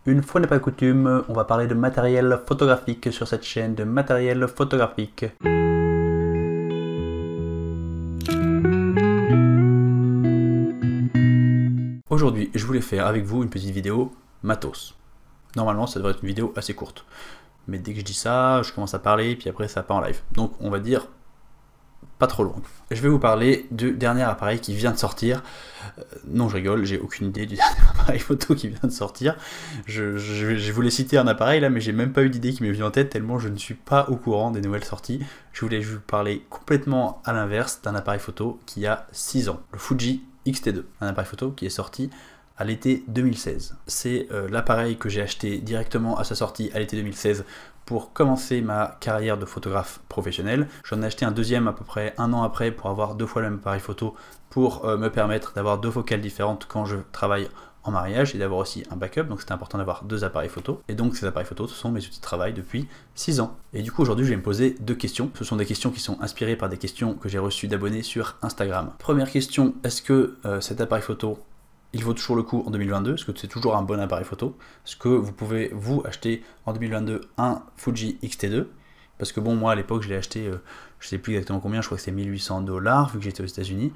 Une fois n'est pas coutume, on va parler de matériel photographique sur cette chaîne de matériel photographique. Aujourd'hui, je voulais faire avec vous une petite vidéo matos. Normalement, ça devrait être une vidéo assez courte. Mais dès que je dis ça, je commence à parler, puis après ça part en live. Donc on va dire pas trop longue. Je vais vous parler du dernier appareil qui vient de sortir. Non, je rigole, j'ai aucune idée du dernier appareil photo qui vient de sortir. Je voulais citer un appareil là, mais j'ai même pas eu d'idée qui m'est venue en tête tellement je ne suis pas au courant des nouvelles sorties. Je voulais vous parler complètement à l'inverse d'un appareil photo qui a 6 ans, le Fuji X-T2, un appareil photo qui est sorti à l'été 2016. C'est l'appareil que j'ai acheté directement à sa sortie à l'été 2016 pour commencer ma carrière de photographe professionnel. J'en ai acheté un deuxième à peu près un an après pour avoir 2 fois le même appareil photo pour me permettre d'avoir 2 focales différentes quand je travaille en mariage et d'avoir aussi un backup, donc c'était important d'avoir 2 appareils photo. Et donc ces appareils photo, ce sont mes outils de travail depuis 6 ans. Et du coup aujourd'hui je vais me poser 2 questions. Ce sont des questions qui sont inspirées par des questions que j'ai reçues d'abonnés sur Instagram. Première question, est-ce que cet appareil photo il vaut toujours le coup en 2022? Est-ce que c'est toujours un bon appareil photo? Est-ce que vous pouvez, vous, acheter en 2022 un Fuji X-T2? Parce que bon, moi à l'époque, je l'ai acheté, je sais plus exactement combien, je crois que c'est 1800 $, vu que j'étais aux États-Unis.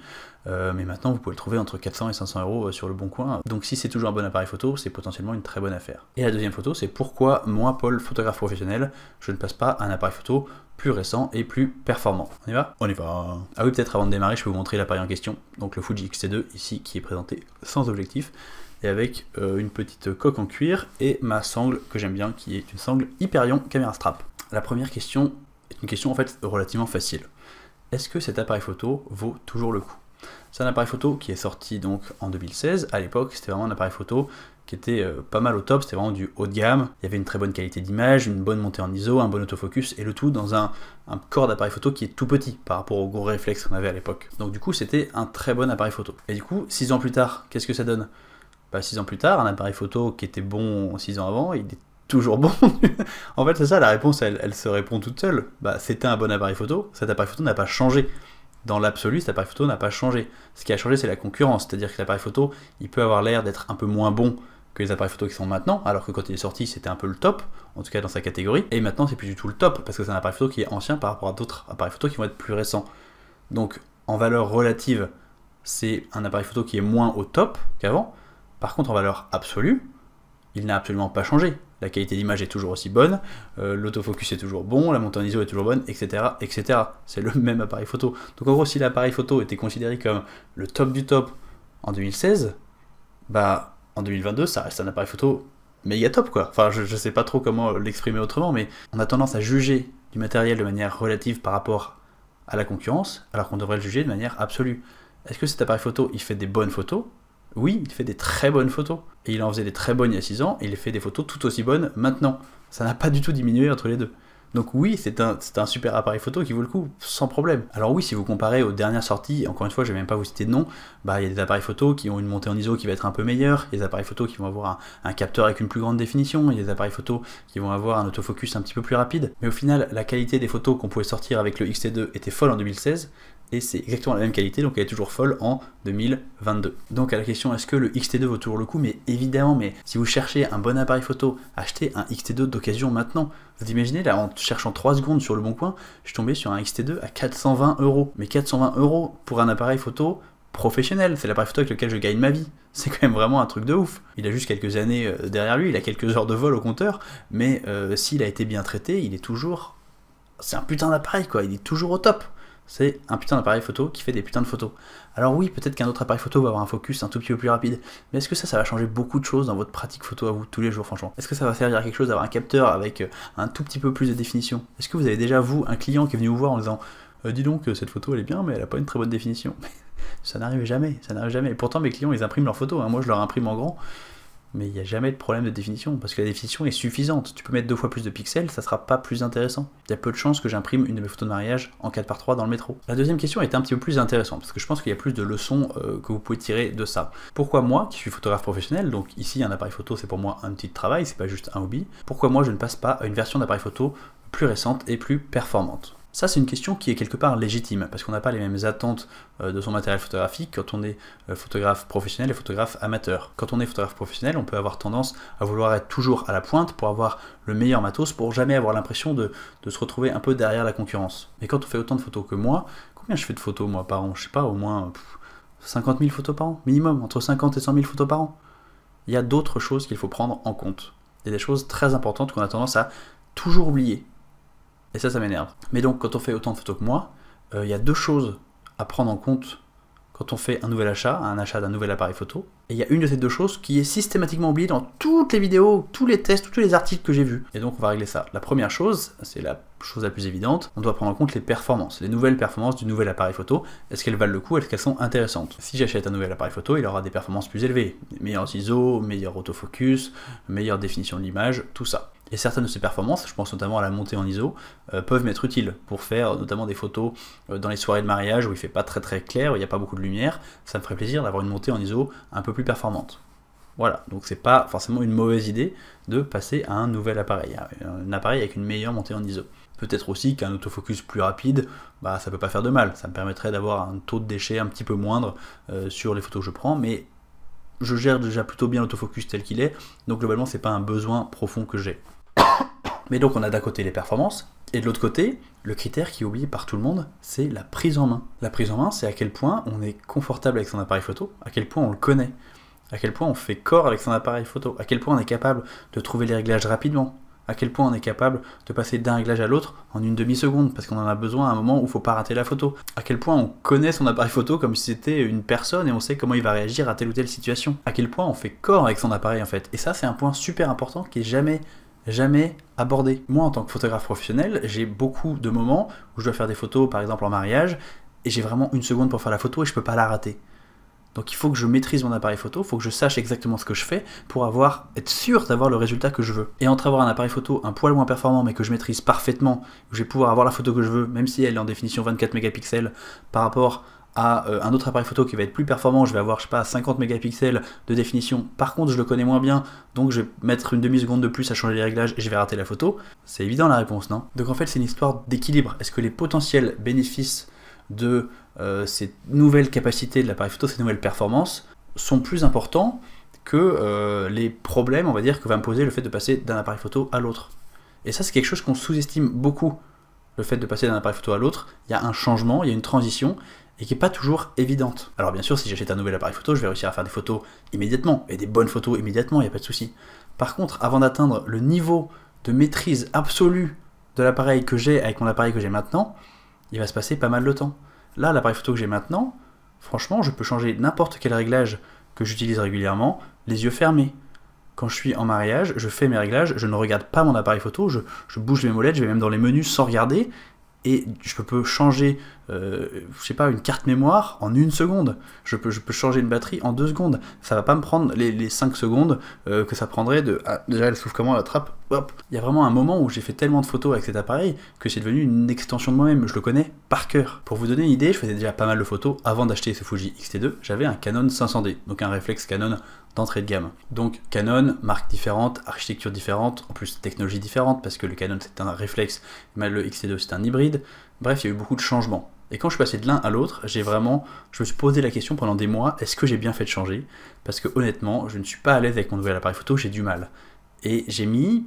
Mais maintenant, vous pouvez le trouver entre 400 et 500 € sur le bon coin. Donc si c'est toujours un bon appareil photo, c'est potentiellement une très bonne affaire. Et la deuxième photo, c'est pourquoi moi, Paul, photographe professionnel, je ne passe pas à un appareil photo plus récent et plus performant. On y va? On y va. Ah oui, peut-être avant de démarrer, je peux vous montrer l'appareil en question. Donc le Fuji X-T2 ici, qui est présenté sans objectif et avec une petite coque en cuir et ma sangle que j'aime bien, qui est une sangle Hyperion Camera Strap. La première question est une question en fait relativement facile. Est-ce que cet appareil photo vaut toujours le coup? C'est un appareil photo qui est sorti donc en 2016. À l'époque, c'était vraiment un appareil photo qui était pas mal au top, c'était vraiment du haut de gamme. Il y avait une très bonne qualité d'image, une bonne montée en ISO, un bon autofocus, et le tout dans un corps d'appareil photo qui est tout petit par rapport aux gros réflexes qu'on avait à l'époque. Donc du coup, c'était un très bon appareil photo. Et du coup, 6 ans plus tard, qu'est-ce que ça donne? Bah 6 ans plus tard, un appareil photo qui était bon 6 ans avant, il est toujours bon. En fait, c'est ça, la réponse, elle se répond toute seule. Bah, c'était un bon appareil photo, cet appareil photo n'a pas changé. Dans l'absolu, cet appareil photo n'a pas changé. Ce qui a changé, c'est la concurrence, c'est-à-dire que l'appareil photo, il peut avoir l'air d'être un peu moins bon que les appareils photo qui sont maintenant, alors que quand il est sorti, c'était un peu le top, en tout cas dans sa catégorie, et maintenant, c'est plus du tout le top, parce que c'est un appareil photo qui est ancien par rapport à d'autres appareils photo qui vont être plus récents. Donc, en valeur relative, c'est un appareil photo qui est moins au top qu'avant. Par contre, en valeur absolue, il n'a absolument pas changé. La qualité d'image est toujours aussi bonne, l'autofocus est toujours bon, la montée en ISO est toujours bonne, etc. etc. C'est le même appareil photo. Donc en gros, si l'appareil photo était considéré comme le top du top en 2016, bah en 2022, ça reste un appareil photo méga top quoi. Enfin, je sais pas trop comment l'exprimer autrement, mais on a tendance à juger du matériel de manière relative par rapport à la concurrence, alors qu'on devrait le juger de manière absolue. Est-ce que cet appareil photo, il fait des bonnes photos? Oui, il fait des très bonnes photos. Et il en faisait des très bonnes il y a 6 ans, et il fait des photos tout aussi bonnes maintenant. Ça n'a pas du tout diminué entre les deux. Donc oui, c'est un super appareil photo qui vaut le coup, sans problème. Alors oui, si vous comparez aux dernières sorties, encore une fois, je vais même pas vous citer de nom, bah il y a des appareils photo qui ont une montée en ISO qui va être un peu meilleure, il y a des appareils photo qui vont avoir un capteur avec une plus grande définition, il y a des appareils photo qui vont avoir un autofocus un petit peu plus rapide. Mais au final, la qualité des photos qu'on pouvait sortir avec le X-T2 était folle en 2016, et c'est exactement la même qualité, donc elle est toujours folle en 2022. Donc à la question est-ce que le X-T2 vaut toujours le coup? Mais évidemment, mais si vous cherchez un bon appareil photo, achetez un X-T2 d'occasion maintenant. Vous imaginez, là en cherchant 3 secondes sur le bon coin, je suis tombé sur un X-T2 à 420 €. Mais 420 € pour un appareil photo professionnel, c'est l'appareil photo avec lequel je gagne ma vie. C'est quand même vraiment un truc de ouf. Il a juste quelques années derrière lui, il a quelques heures de vol au compteur, mais s'il a été bien traité, il est toujours... C'est un putain d'appareil quoi, il est toujours au top. C'est un putain d'appareil photo qui fait des putains de photos. Alors oui, peut-être qu'un autre appareil photo va avoir un focus un tout petit peu plus rapide, mais est-ce que ça va changer beaucoup de choses dans votre pratique photo à vous tous les jours franchement? Est-ce que ça va servir à quelque chose d'avoir un capteur avec un tout petit peu plus de définition? Est-ce que vous avez déjà, vous, un client qui est venu vous voir en disant dis donc, cette photo elle est bien, mais elle a pas une très bonne définition? Ça n'arrive jamais, ça n'arrive jamais. Et pourtant mes clients ils impriment leurs photos, hein. Moi je leur imprime en grand. Mais il n'y a jamais de problème de définition, parce que la définition est suffisante. Tu peux mettre 2 fois plus de pixels, ça sera pas plus intéressant. Il y a peu de chances que j'imprime une de mes photos de mariage en 4x3 dans le métro. La deuxième question est un petit peu plus intéressante, parce que je pense qu'il y a plus de leçons que vous pouvez tirer de ça. Pourquoi moi, qui suis photographe professionnel, donc ici un appareil photo c'est pour moi un petit travail, c'est pas juste un hobby, pourquoi moi je ne passe pas à une version d'appareil photo plus récente et plus performante? Ça, c'est une question qui est quelque part légitime, parce qu'on n'a pas les mêmes attentes de son matériel photographique quand on est photographe professionnel et photographe amateur. Quand on est photographe professionnel, on peut avoir tendance à vouloir être toujours à la pointe pour avoir le meilleur matos, pour jamais avoir l'impression de se retrouver un peu derrière la concurrence. Mais quand on fait autant de photos que moi, combien je fais de photos moi par an? Je sais pas, au moins 50 000 photos par an, minimum, entre 50 et 100 000 photos par an. Il y a d'autres choses qu'il faut prendre en compte. Il y a des choses très importantes qu'on a tendance à toujours oublier. Et ça m'énerve. Mais donc, quand on fait autant de photos que moi, il y a deux choses à prendre en compte quand on fait un achat d'un nouvel appareil photo. Et il y a une de ces deux choses qui est systématiquement oubliée dans toutes les vidéos, tous les tests, tous les articles que j'ai vus. Et donc, on va régler ça. La première chose, c'est la chose la plus évidente, on doit prendre en compte les performances, les nouvelles performances du nouvel appareil photo. Est-ce qu'elles valent le coup? Est-ce qu'elles sont intéressantes? Si j'achète un nouvel appareil photo, il aura des performances plus élevées. Meilleurs ISO, meilleur autofocus, meilleure définition de l'image, tout ça. Et certaines de ces performances, je pense notamment à la montée en ISO, peuvent m'être utiles pour faire notamment des photos dans les soirées de mariage où il fait pas très clair, où il n'y a pas beaucoup de lumière. Ça me ferait plaisir d'avoir une montée en ISO un peu plus performante. Voilà, donc c'est pas forcément une mauvaise idée de passer à un nouvel appareil, un appareil avec une meilleure montée en ISO. Peut-être aussi qu'un autofocus plus rapide, bah, ça peut pas faire de mal, ça me permettrait d'avoir un taux de déchets un petit peu moindre sur les photos que je prends, mais je gère déjà plutôt bien l'autofocus tel qu'il est, donc globalement c'est pas un besoin profond que j'ai. Mais donc on a d'un côté les performances, et de l'autre côté, le critère qui est oublié par tout le monde, c'est la prise en main. La prise en main, c'est à quel point on est confortable avec son appareil photo, à quel point on le connaît, à quel point on fait corps avec son appareil photo, à quel point on est capable de trouver les réglages rapidement, à quel point on est capable de passer d'un réglage à l'autre en une demi-seconde, parce qu'on en a besoin à un moment où il ne faut pas rater la photo, à quel point on connaît son appareil photo comme si c'était une personne et on sait comment il va réagir à telle ou telle situation, à quel point on fait corps avec son appareil en fait. Et ça c'est un point super important qui est jamais abordé. Moi en tant que photographe professionnel, j'ai beaucoup de moments où je dois faire des photos par exemple en mariage, et j'ai vraiment une seconde pour faire la photo et je peux pas la rater. Donc il faut que je maîtrise mon appareil photo, il faut que je sache exactement ce que je fais pour être sûr d'avoir le résultat que je veux. Et entre avoir un appareil photo un poil moins performant mais que je maîtrise parfaitement, où je vais pouvoir avoir la photo que je veux, même si elle est en définition 24 mégapixels, par rapport à un autre appareil photo qui va être plus performant, je vais avoir, je sais pas, 50 mégapixels de définition, par contre je le connais moins bien, donc je vais mettre une demi-seconde de plus à changer les réglages et je vais rater la photo. C'est évident la réponse, non? Donc en fait c'est une histoire d'équilibre. Est-ce que les potentiels bénéfices de ces nouvelles capacités de l'appareil photo, ces nouvelles performances, sont plus importants que les problèmes, on va dire, que va me poser le fait de passer d'un appareil photo à l'autre. Et ça, c'est quelque chose qu'on sous-estime beaucoup, le fait de passer d'un appareil photo à l'autre. Il y a un changement, il y a une transition, et qui n'est pas toujours évidente. Alors bien sûr, si j'achète un nouvel appareil photo, je vais réussir à faire des photos immédiatement, et des bonnes photos immédiatement, il n'y a pas de souci. Par contre, avant d'atteindre le niveau de maîtrise absolue de l'appareil que j'ai avec mon appareil que j'ai maintenant, il va se passer pas mal de temps. Là, l'appareil photo que j'ai maintenant, franchement, je peux changer n'importe quel réglage que j'utilise régulièrement, les yeux fermés. Quand je suis en mariage, je fais mes réglages, je ne regarde pas mon appareil photo, je bouge mes molettes, je vais même dans les menus sans regarder, et je peux changer, je sais pas, une carte mémoire en 1 seconde. Je peux changer une batterie en 2 secondes. Ça va pas me prendre les 5 secondes que ça prendrait de... Ah, déjà, elle s'ouvre comment, la trappe? Hop. Il y a vraiment un moment où j'ai fait tellement de photos avec cet appareil que c'est devenu une extension de moi-même. Je le connais par cœur. Pour vous donner une idée, je faisais déjà pas mal de photos avant d'acheter ce Fuji X-T2. J'avais un Canon 500D, donc un réflexe Canon d'entrée de gamme. Donc Canon, marque différente, architecture différente, en plus technologie différente, parce que le Canon c'est un réflexe, mais le X-T2 c'est un hybride. Bref, il y a eu beaucoup de changements. Et quand je suis passé de l'un à l'autre, je me suis posé la question pendant des mois, est-ce que j'ai bien fait de changer? Parce que honnêtement, je ne suis pas à l'aise avec mon nouvel appareil photo, j'ai du mal. Et j'ai mis...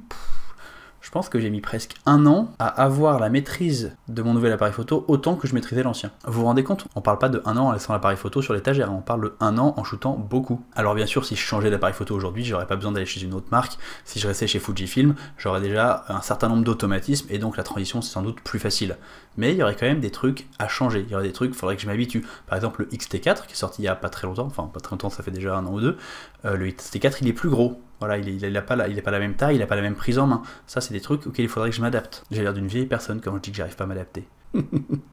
Je pense que j'ai mis presque 1 an à avoir la maîtrise de mon nouvel appareil photo autant que je maîtrisais l'ancien. Vous vous rendez compte? On parle pas de 1 an en laissant l'appareil photo sur l'étagère, on parle de 1 an en shootant beaucoup. Alors bien sûr, si je changeais d'appareil photo aujourd'hui, j'aurais pas besoin d'aller chez une autre marque. Si je restais chez Fujifilm, j'aurais déjà un certain nombre d'automatismes et donc la transition c'est sans doute plus facile. Mais il y aurait quand même des trucs à changer, il y aurait des trucs, il faudrait que je m'habitue. Par exemple le X-T4 qui est sorti il y a pas très longtemps, enfin pas très longtemps, ça fait déjà 1 an ou 2, le X-T4 il est plus gros. Voilà, il n'a pas la même taille, il n'a pas la même prise en main. Ça, c'est des trucs auxquels il faudrait que je m'adapte. J'ai l'air d'une vieille personne quand je dis que j'arrive pas à m'adapter.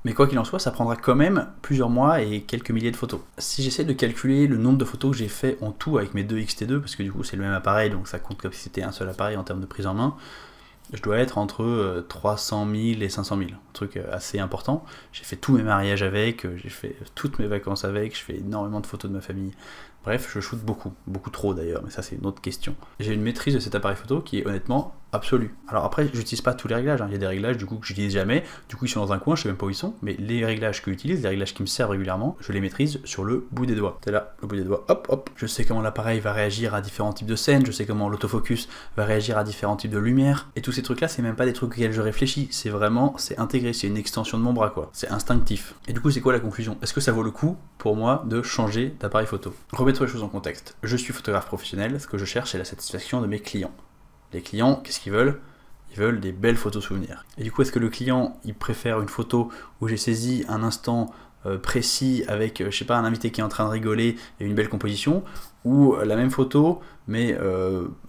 Mais quoi qu'il en soit, ça prendra quand même plusieurs mois et quelques milliers de photos. Si j'essaie de calculer le nombre de photos que j'ai fait en tout avec mes deux X-T2, parce que du coup c'est le même appareil, donc ça compte comme si c'était un seul appareil en termes de prise en main, je dois être entre 300 000 et 500 000, un truc assez important. J'ai fait tous mes mariages avec, j'ai fait toutes mes vacances avec, je fais énormément de photos de ma famille. Bref, je shoote beaucoup, beaucoup trop d'ailleurs, mais ça c'est une autre question. J'ai une maîtrise de cet appareil photo qui est honnêtement absolue. Alors après, j'utilise pas tous les réglages, hein. Il y a des réglages du coup que j'utilise jamais, du coup ils sont dans un coin, je sais même pas où ils sont, mais les réglages que j'utilise, les réglages qui me servent régulièrement, je les maîtrise sur le bout des doigts. C'est là, le bout des doigts, hop, hop. Je sais comment l'appareil va réagir à différents types de scènes, je sais comment l'autofocus va réagir à différents types de lumière, et tous ces trucs là, c'est même pas des trucs auxquels je réfléchis, c'est vraiment, c'est intégré, c'est une extension de mon bras quoi, c'est instinctif. Et du coup c'est quoi la conclusion? Est-ce que ça vaut le coup pour moi de changer d'appareil photo? Remettons les choses en contexte. Je suis photographe professionnel, ce que je cherche c'est la satisfaction de mes clients. Les clients, qu'est-ce qu'ils veulent? Ils veulent des belles photos souvenirs. Et du coup, est-ce que le client, il préfère une photo où j'ai saisi un instant précis avec, je sais pas, un invité qui est en train de rigoler et une belle composition, ou la même photo, mais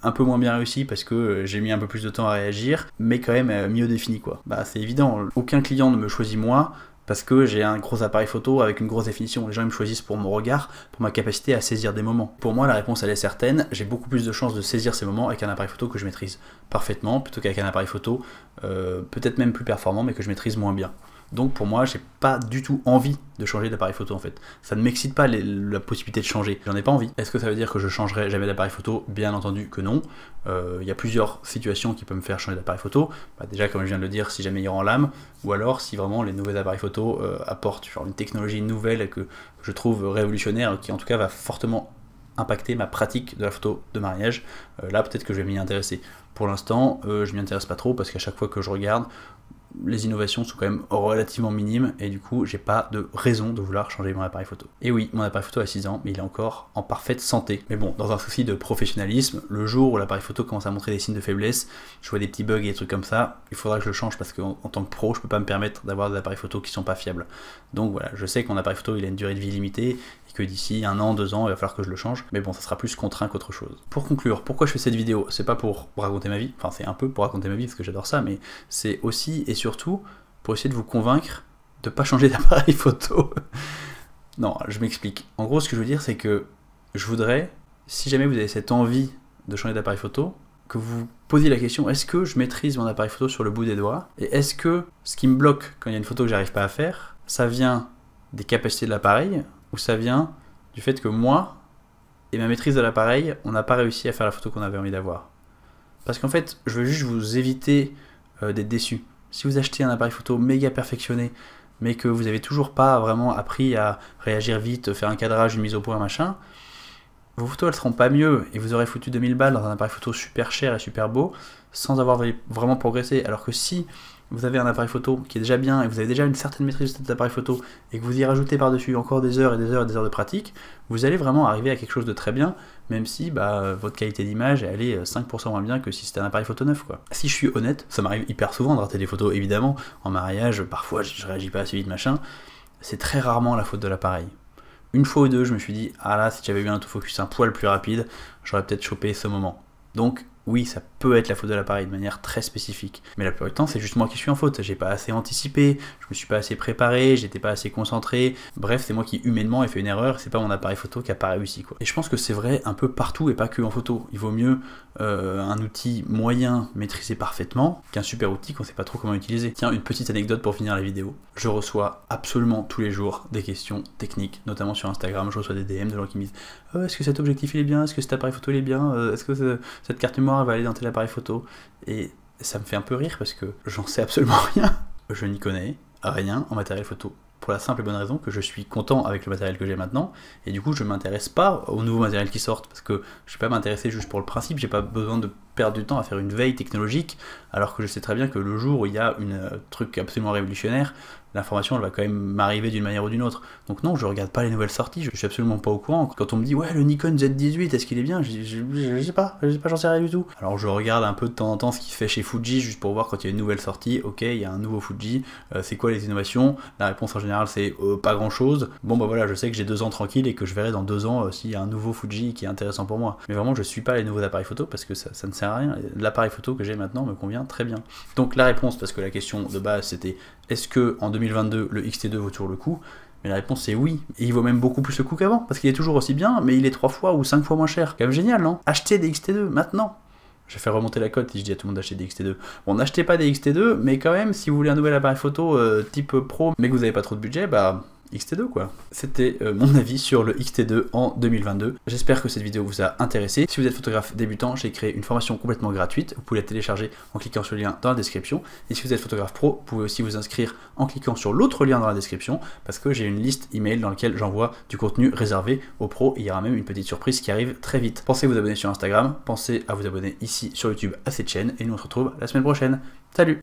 un peu moins bien réussie parce que j'ai mis un peu plus de temps à réagir, mais quand même mieux défini quoi. Bah c'est évident, aucun client ne me choisit moi, parce que j'ai un gros appareil photo avec une grosse définition. Les gens ils me choisissent pour mon regard, pour ma capacité à saisir des moments. Pour moi, la réponse elle est certaine, j'ai beaucoup plus de chances de saisir ces moments avec un appareil photo que je maîtrise parfaitement, plutôt qu'avec un appareil photo peut-être même plus performant, mais que je maîtrise moins bien. Donc pour moi, j'ai pas du tout envie de changer d'appareil photo en fait. Ça ne m'excite pas la possibilité de changer, j'en ai pas envie. Est-ce que ça veut dire que je changerai jamais d'appareil photo? Bien entendu que non. Il y a plusieurs situations qui peuvent me faire changer d'appareil photo. Bah, déjà comme je viens de le dire, si jamais il rend l'âme, ou alors si vraiment les nouveaux appareils photo apportent genre, une technologie nouvelle que je trouve révolutionnaire, qui en tout cas va fortement impacter ma pratique de la photo de mariage, là peut-être que je vais m'y intéresser. Pour l'instant, je m'y intéresse pas trop parce qu'à chaque fois que je regarde, les innovations sont quand même relativement minimes et du coup j'ai pas de raison de vouloir changer mon appareil photo. Et oui, mon appareil photo a 6 ans mais il est encore en parfaite santé. Mais bon, dans un souci de professionnalisme, le jour où l'appareil photo commence à montrer des signes de faiblesse, je vois des petits bugs et des trucs comme ça, il faudra que je le change parce qu'en tant que pro je peux pas me permettre d'avoir des appareils photo qui sont pas fiables. Donc voilà, je sais que mon appareil photo il a une durée de vie limitée et que d'ici 1 an, 2 ans il va falloir que je le change, mais bon ça sera plus contraint qu'autre chose. Pour conclure, pourquoi je fais cette vidéo? C'est pas pour raconter ma vie, enfin c'est un peu pour raconter ma vie parce que j'adore ça, mais c'est aussi et surtout pour essayer de vous convaincre de ne pas changer d'appareil photo. Non, je m'explique. En gros, ce que je veux dire, c'est que je voudrais, si jamais vous avez cette envie de changer d'appareil photo, que vous posiez la question, est-ce que je maîtrise mon appareil photo sur le bout des doigts? Et est-ce que ce qui me bloque quand il y a une photo que j'arrive pas à faire, ça vient des capacités de l'appareil, ou ça vient du fait que moi et ma maîtrise de l'appareil, on n'a pas réussi à faire la photo qu'on avait envie d'avoir? Parce qu'en fait, je veux juste vous éviter d'être déçu. Si vous achetez un appareil photo méga perfectionné, mais que vous n'avez toujours pas vraiment appris à réagir vite, faire un cadrage, une mise au point, machin, vos photos elles seront pas mieux et vous aurez foutu 2000 balles dans un appareil photo super cher et super beau sans avoir vraiment progressé. Alors que si vous avez un appareil photo qui est déjà bien et vous avez déjà une certaine maîtrise de cet appareil photo et que vous y rajoutez par-dessus encore des heures et des heures et des heures de pratique, vous allez vraiment arriver à quelque chose de très bien, même si votre qualité d'image elle est 5% moins bien que si c'était un appareil photo neuf quoi. Si je suis honnête, ça m'arrive hyper souvent de rater des photos évidemment, en mariage, parfois je réagis pas assez vite machin, c'est très rarement la faute de l'appareil. Une fois ou deux je me suis dit, ah là si j'avais eu un autofocus un poil plus rapide, j'aurais peut-être chopé ce moment. Donc oui, ça peut être la faute de l'appareil de manière très spécifique. Mais la plupart du temps, c'est juste moi qui suis en faute. J'ai pas assez anticipé, je me suis pas assez préparé, j'étais pas assez concentré. Bref, c'est moi qui humainement ai fait une erreur, c'est pas mon appareil photo qui a pas réussi quoi. Et je pense que c'est vrai un peu partout et pas que en photo. Il vaut mieux un outil moyen maîtrisé parfaitement qu'un super outil qu'on sait pas trop comment utiliser. Tiens, une petite anecdote pour finir la vidéo. Je reçois absolument tous les jours des questions techniques, notamment sur Instagram. Je reçois des DM de gens qui me disent est-ce que cet objectif il est bien, est-ce que cet appareil photo il est bien, est-ce que cette carte mémoire elle va aller dans tel appareil photo? Et ça me fait un peu rire parce que j'en sais absolument rien. Je n'y connais rien en matériel photo. Pour la simple et bonne raison que je suis content avec le matériel que j'ai maintenant, et du coup je m'intéresse pas au nouveau matériel qui sortent, parce que je vais pas m'intéresser juste pour le principe, j'ai pas besoin de perdre du temps à faire une veille technologique, alors que je sais très bien que le jour où il y a un truc absolument révolutionnaire, l'information elle va quand même m'arriver d'une manière ou d'une autre. Donc non, je regarde pas les nouvelles sorties, je suis absolument pas au courant. Quand on me dit ouais le Nikon Z18 est-ce qu'il est bien, je sais pas, j'en sais rien du tout. Alors je regarde un peu de temps en temps ce qui se fait chez Fuji juste pour voir quand il y a une nouvelle sortie, ok il y a un nouveau Fuji, c'est quoi les innovations? La réponse en général c'est pas grand chose. Bon bah voilà, je sais que j'ai 2 ans tranquille et que je verrai dans 2 ans s'il y a un nouveau Fuji qui est intéressant pour moi. Mais vraiment je suis pas les nouveaux appareils photo parce que ça ne sert à rien. L'appareil photo que j'ai maintenant me convient très bien. Donc la réponse, parce que la question de base c'était est-ce que en 2022 le XT2 vaut toujours le coup? Mais la réponse c'est oui, et il vaut même beaucoup plus le coup qu'avant, parce qu'il est toujours aussi bien, mais il est 3 fois ou 5 fois moins cher. Quand même génial, non? Achetez des XT2 maintenant. Je vais faire remonter la cote si je dis à tout le monde d'acheter des XT2. Bon, n'achetez pas des XT2, mais quand même, si vous voulez un nouvel appareil photo type pro, mais que vous n'avez pas trop de budget, bah XT2 quoi. C'était mon avis sur le XT2 en 2022. J'espère que cette vidéo vous a intéressé. Si vous êtes photographe débutant, j'ai créé une formation complètement gratuite. Vous pouvez la télécharger en cliquant sur le lien dans la description. Et si vous êtes photographe pro, vous pouvez aussi vous inscrire en cliquant sur l'autre lien dans la description parce que j'ai une liste email dans laquelle j'envoie du contenu réservé aux pros. Il y aura même une petite surprise qui arrive très vite. Pensez à vous abonner sur Instagram, pensez à vous abonner ici sur YouTube à cette chaîne et nous on se retrouve la semaine prochaine. Salut!